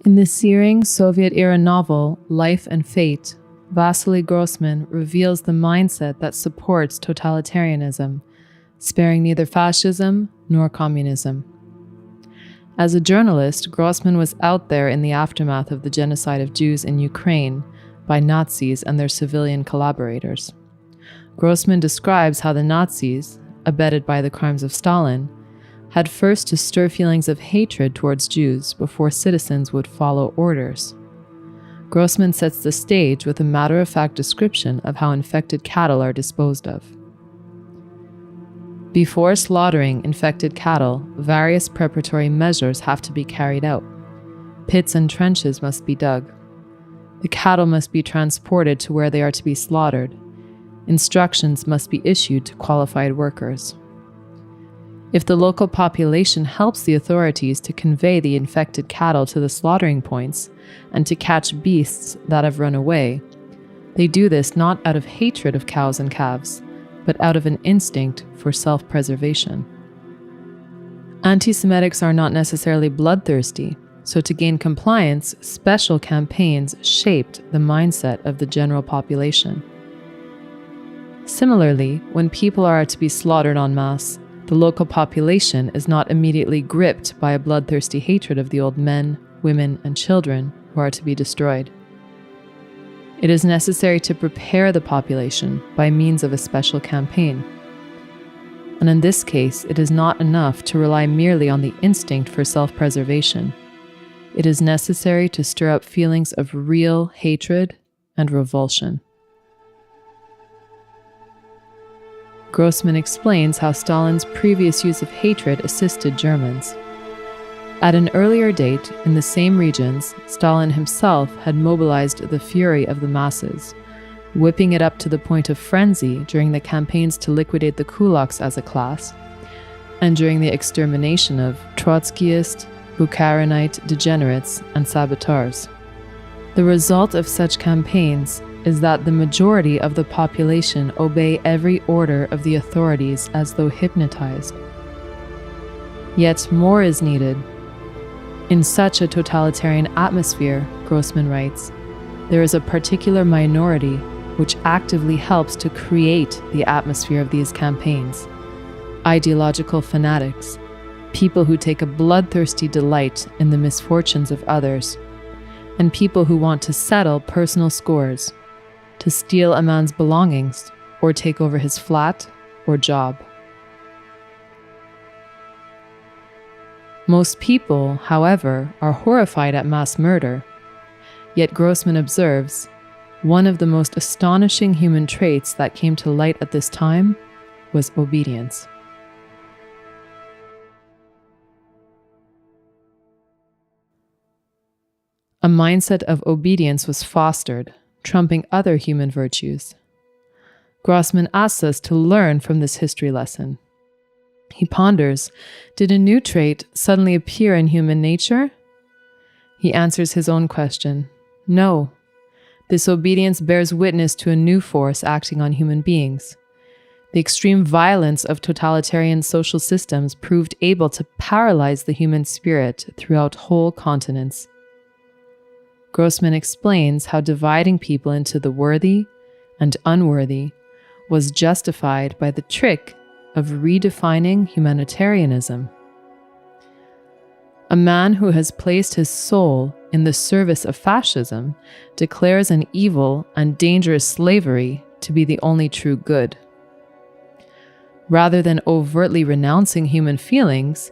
In the searing Soviet-era novel Life and Fate, Vasily Grossman reveals the mindset that supports totalitarianism, sparing neither fascism nor communism. As a journalist, Grossman was out there in the aftermath of the genocide of Jews in Ukraine by Nazis and their civilian collaborators. Grossman describes how the Nazis, abetted by the crimes of Stalin, had first to stir feelings of hatred towards Jews before citizens would follow orders. Grossman sets the stage with a matter-of-fact description of how infected cattle are disposed of. Before slaughtering infected cattle, various preparatory measures have to be carried out. Pits and trenches must be dug. The cattle must be transported to where they are to be slaughtered. Instructions must be issued to qualified workers. If the local population helps the authorities to convey the infected cattle to the slaughtering points and to catch beasts that have run away, they do this not out of hatred of cows and calves, but out of an instinct for self-preservation. Anti-Semitics are not necessarily bloodthirsty, so to gain compliance, special campaigns shaped the mindset of the general population. Similarly, when people are to be slaughtered en masse, the local population is not immediately gripped by a bloodthirsty hatred of the old men, women, and children who are to be destroyed. It is necessary to prepare the population by means of a special campaign. And in this case, it is not enough to rely merely on the instinct for self-preservation. It is necessary to stir up feelings of real hatred and revulsion. Grossman explains how Stalin's previous use of hatred assisted Germans. At an earlier date, in the same regions, Stalin himself had mobilized the fury of the masses, whipping it up to the point of frenzy during the campaigns to liquidate the kulaks as a class, and during the extermination of Trotskyist, Bukharinite degenerates and saboteurs. The result of such campaigns is that the majority of the population obey every order of the authorities as though hypnotized. Yet more is needed. In such a totalitarian atmosphere, Grossman writes, there is a particular minority which actively helps to create the atmosphere of these campaigns. Ideological fanatics, people who take a bloodthirsty delight in the misfortunes of others, and people who want to settle personal scores, to steal a man's belongings or take over his flat or job. Most people, however, are horrified at mass murder. Yet Grossman observes, one of the most astonishing human traits that came to light at this time was obedience. A mindset of obedience was fostered, trumping other human virtues. Grossman asks us to learn from this history lesson. He ponders, did a new trait suddenly appear in human nature? He answers his own question, no. This obedience bears witness to a new force acting on human beings. The extreme violence of totalitarian social systems proved able to paralyze the human spirit throughout whole continents. Grossman explains how dividing people into the worthy and unworthy was justified by the trick of redefining humanitarianism. A man who has placed his soul in the service of fascism declares an evil and dangerous slavery to be the only true good. Rather than overtly renouncing human feelings,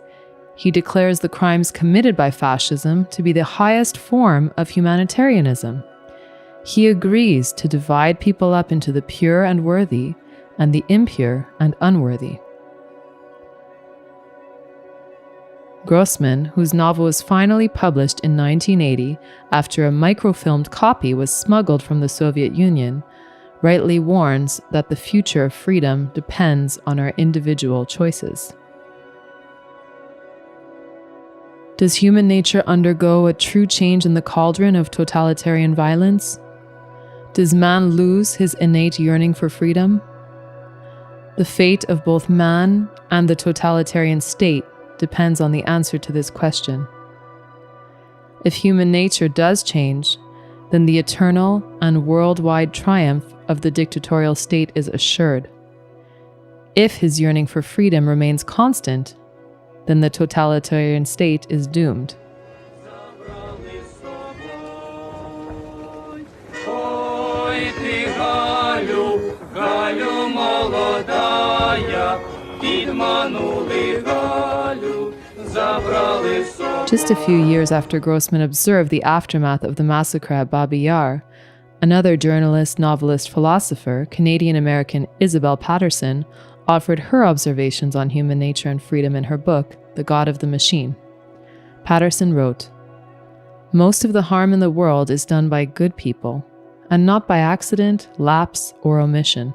he declares the crimes committed by fascism to be the highest form of humanitarianism. He agrees to divide people up into the pure and worthy and the impure and unworthy. Grossman, whose novel was finally published in 1980 after a microfilmed copy was smuggled from the Soviet Union, rightly warns that the future of freedom depends on our individual choices. Does human nature undergo a true change in the cauldron of totalitarian violence? Does man lose his innate yearning for freedom? The fate of both man and the totalitarian state depends on the answer to this question. If human nature does change, then the eternal and worldwide triumph of the dictatorial state is assured. If his yearning for freedom remains constant, then the totalitarian state is doomed. Just a few years after Grossman observed the aftermath of the massacre at Babi Yar, another journalist, novelist, philosopher, Canadian-American Isabel Patterson, offered her observations on human nature and freedom in her book, The God of the Machine. Patterson wrote, "Most of the harm in the world is done by good people, and not by accident, lapse, or omission.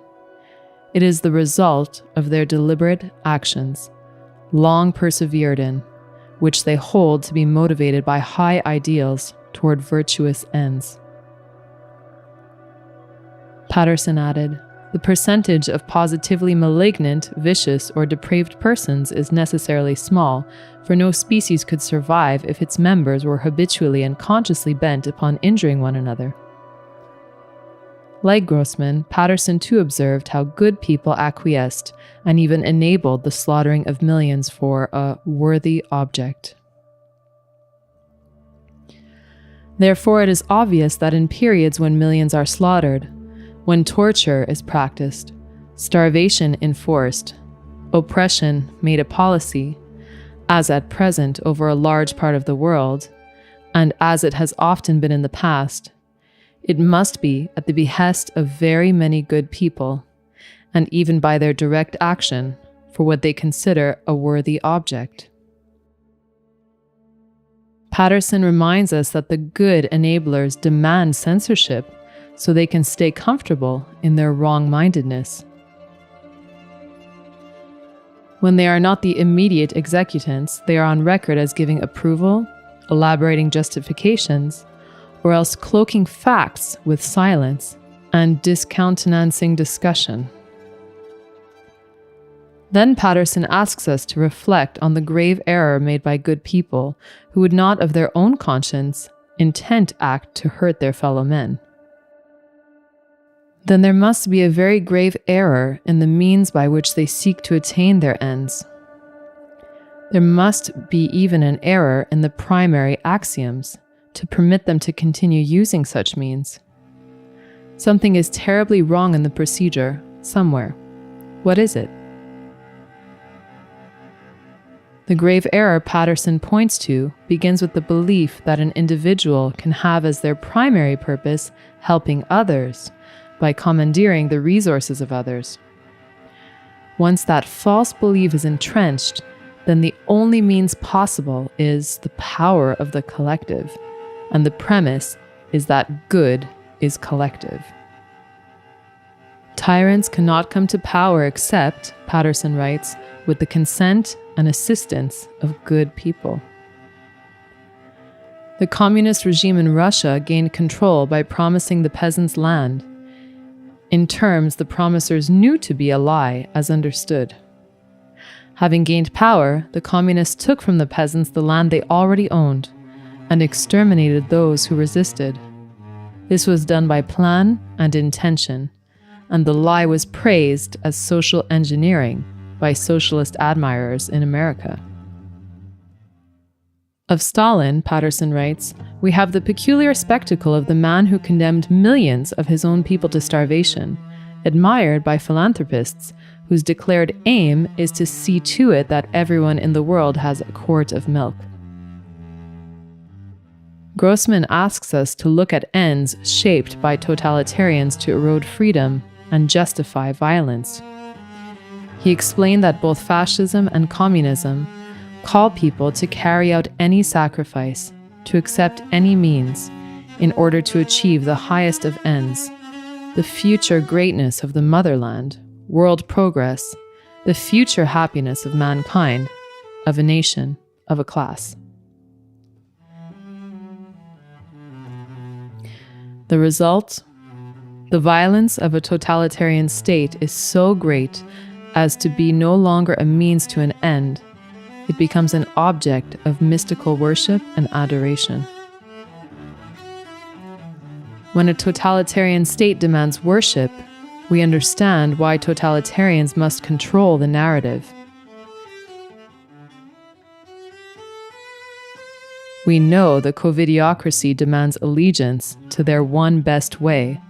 It is the result of their deliberate actions, long persevered in, which they hold to be motivated by high ideals toward virtuous ends." Patterson added, "The percentage of positively malignant, vicious, or depraved persons is necessarily small, for no species could survive if its members were habitually and consciously bent upon injuring one another." Like Grossman, Patterson too observed how good people acquiesced and even enabled the slaughtering of millions for a worthy object. Therefore, it is obvious that in periods when millions are slaughtered, when torture is practiced, starvation enforced, oppression made a policy, as at present over a large part of the world, and as it has often been in the past, it must be at the behest of very many good people, and even by their direct action for what they consider a worthy object. Patterson reminds us that the good enablers demand censorship so they can stay comfortable in their wrong-mindedness. When they are not the immediate executants, they are on record as giving approval, elaborating justifications, or else cloaking facts with silence and discountenancing discussion. Then Patterson asks us to reflect on the grave error made by good people who would not of their own conscience intent act to hurt their fellow men. Then there must be a very grave error in the means by which they seek to attain their ends. There must be even an error in the primary axioms to permit them to continue using such means. Something is terribly wrong in the procedure, somewhere. What is it? The grave error Patterson points to begins with the belief that an individual can have as their primary purpose helping others by commandeering the resources of others. Once that false belief is entrenched, then the only means possible is the power of the collective, and the premise is that good is collective. Tyrants cannot come to power except, Patterson writes, with the consent and assistance of good people. The communist regime in Russia gained control by promising the peasants land, in terms the promisers knew to be a lie as understood. Having gained power, the communists took from the peasants the land they already owned and exterminated those who resisted. This was done by plan and intention, and the lie was praised as social engineering by socialist admirers in America. Of Stalin, Patterson writes, we have the peculiar spectacle of the man who condemned millions of his own people to starvation, admired by philanthropists whose declared aim is to see to it that everyone in the world has a quart of milk. Grossman asks us to look at ends shaped by totalitarians to erode freedom and justify violence. He explained that both fascism and communism call people to carry out any sacrifice, to accept any means, in order to achieve the highest of ends, the future greatness of the motherland, world progress, the future happiness of mankind, of a nation, of a class. The result? The violence of a totalitarian state is so great as to be no longer a means to an end. It becomes an object of mystical worship and adoration. When a totalitarian state demands worship, we understand why totalitarians must control the narrative. We know the covidiocracy demands allegiance to their one best way,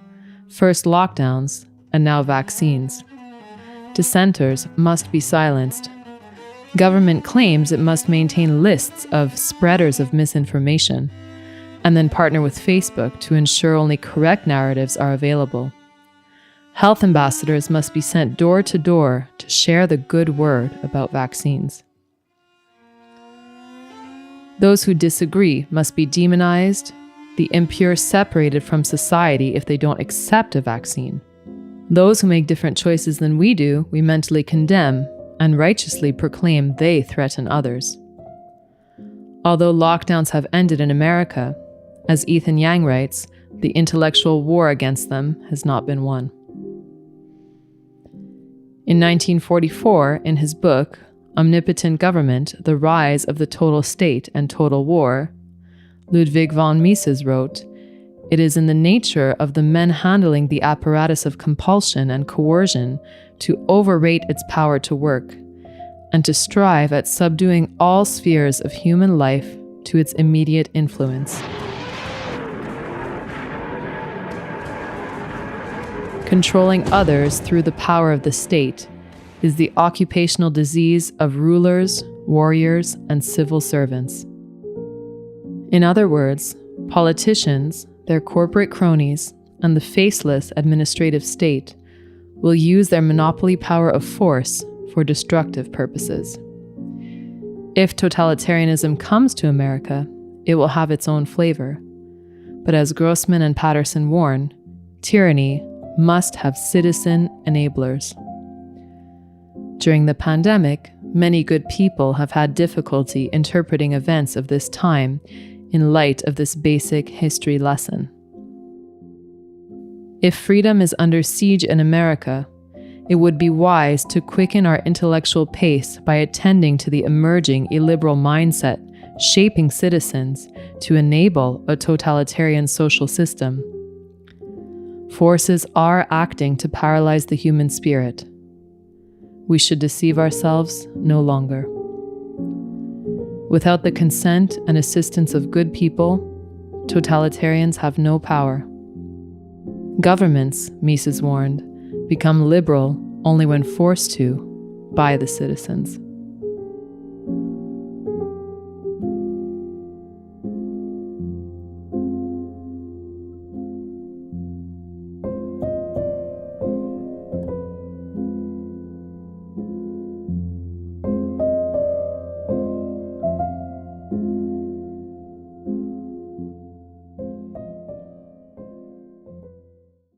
first lockdowns and now vaccines. Dissenters must be silenced. Government claims it must maintain lists of spreaders of misinformation, and then partner with Facebook to ensure only correct narratives are available. Health ambassadors must be sent door to door to share the good word about vaccines. Those who disagree must be demonized, the impure separated from society if they don't accept a vaccine. Those who make different choices than we do, we mentally condemn and righteously proclaim they threaten others. Although lockdowns have ended in America, as Ethan Yang writes, the intellectual war against them has not been won. In 1944, in his book, Omnipotent Government, The Rise of the Total State and Total War, Ludwig von Mises wrote, "It is in the nature of the men handling the apparatus of compulsion and coercion to overrate its power to work, and to strive at subduing all spheres of human life to its immediate influence." Controlling others through the power of the state is the occupational disease of rulers, warriors, and civil servants. In other words, politicians, their corporate cronies, and the faceless administrative state will use their monopoly power of force for destructive purposes. If totalitarianism comes to America, it will have its own flavor. But as Grossman and Patterson warn, tyranny must have citizen enablers. During the pandemic, many good people have had difficulty interpreting events of this time in light of this basic history lesson. If freedom is under siege in America, it would be wise to quicken our intellectual pace by attending to the emerging illiberal mindset shaping citizens to enable a totalitarian social system. Forces are acting to paralyze the human spirit. We should deceive ourselves no longer. Without the consent and assistance of good people, totalitarians have no power. Governments, Mises warned, become liberal only when forced to by the citizens.